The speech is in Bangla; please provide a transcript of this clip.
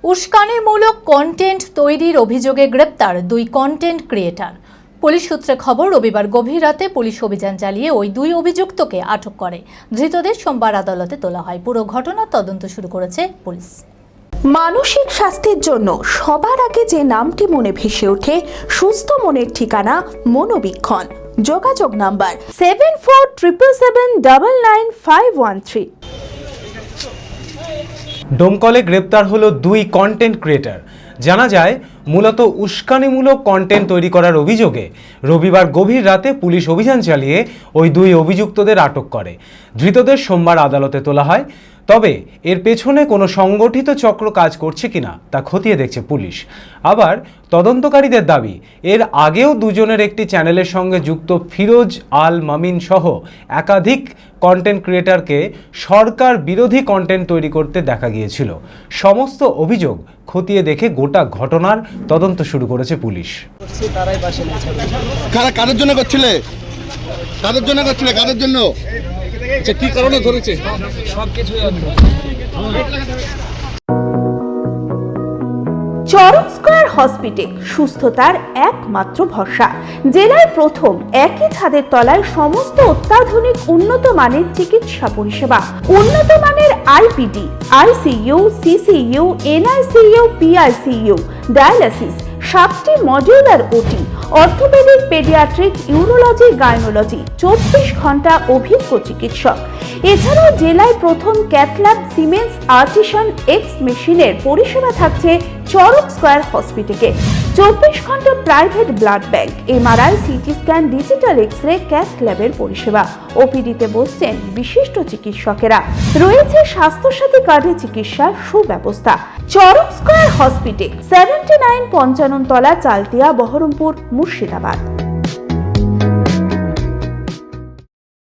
উস্কানিমূলক কন্টেন্ট তৈরির অভিযোগে গ্রেপ্তার দুই কন্টেন্ট ক্রিয়েটর। পুলিশ সূত্রে খবর, রবিবার গভীর রাতে পুলিশ অভিযান চালিয়ে ওই দুই অভিযুক্তকে আটক করে। ধৃতদের সোমবার আদালতে তোলা হয়। পুরো ঘটনার তদন্ত শুরু করেছে পুলিশ। মানসিক স্বাস্থ্যের জন্য সবার আগে যে নামটি মনে ভেসে ওঠে, সুস্থ মনের ঠিকানা মনোবীক্ষণ। যোগাযোগ নাম্বার 7477799513। ডোমকলে গ্রেপ্তার হলো দুই কন্টেন্ট ক্রিয়েটর। জানা যায়, মূলত উস্কানিমূলক কন্টেন্ট তৈরি করার অভিযোগে রবিবার গভীর রাতে পুলিশ অভিযান চালিয়ে ওই দুই অভিযুক্তদের আটক করে। ধৃতদের সোমবার আদালতে তোলা হয়। তবে এর পেছনে কোনো সংগঠিত চক্র কাজ করছে কিনা তা খতিয়ে দেখছে পুলিশ। আবার তদন্তকারীদের দাবি, এর আগেও দুজনের একটি চ্যানেলের সঙ্গে যুক্ত ফিরোজ আল মামিন সহ একাধিক কন্টেন্ট ক্রিয়েটরকে সরকার বিরোধী কন্টেন্ট তৈরি করতে দেখা গিয়েছিল। সমস্ত অভিযোগ খতিয়ে দেখে গোটা ঘটনার তদন্ত শুরু করেছে পুলিশ। কাদের জন্য করছিলে? কাদের জন্য? আচ্ছা, কি কারণে ধরেছে? চরক স্কয়ার হসপিটাল সুস্থতার একমাত্র ভরসা। জেলায় প্রথম একই ছাদের তলায় সমস্ত অত্যাধুনিক উন্নত মানের চিকিৎসা পরিষেবা, উন্নত মানের IPD, ICU, CCU, NICU, PICU, dialysis, 7টি modular OT, orthopaedic, paediatric, urology, gynaecology, 24 ঘন্টা অভিজ্ঞ চিকিৎসক। এছাড়াও জেলায় প্রথম ক্যাথল্যাব, সিমেন্স, আর্টিসান এক্স মেশিনের পরিষেবা থাকছে চরক স্কয়ার হসপিটালে। 24 ঘন্টা private blood bank, MRI, CT scan, digital X ray, cath ল্যাবের পরিষেবা। ওপিডিতে বসছেন বিশিষ্ট চিকিৎসকেরা। রয়েছে স্বাস্থ্যসাথী কার্ডে চিকিৎসার সুব্যবস্থা। চরক স্কয়ার হসপিটাল, 79 পঞ্চানন তলা, চালতিয়া, বহরমপুর, মুর্শিদাবাদ।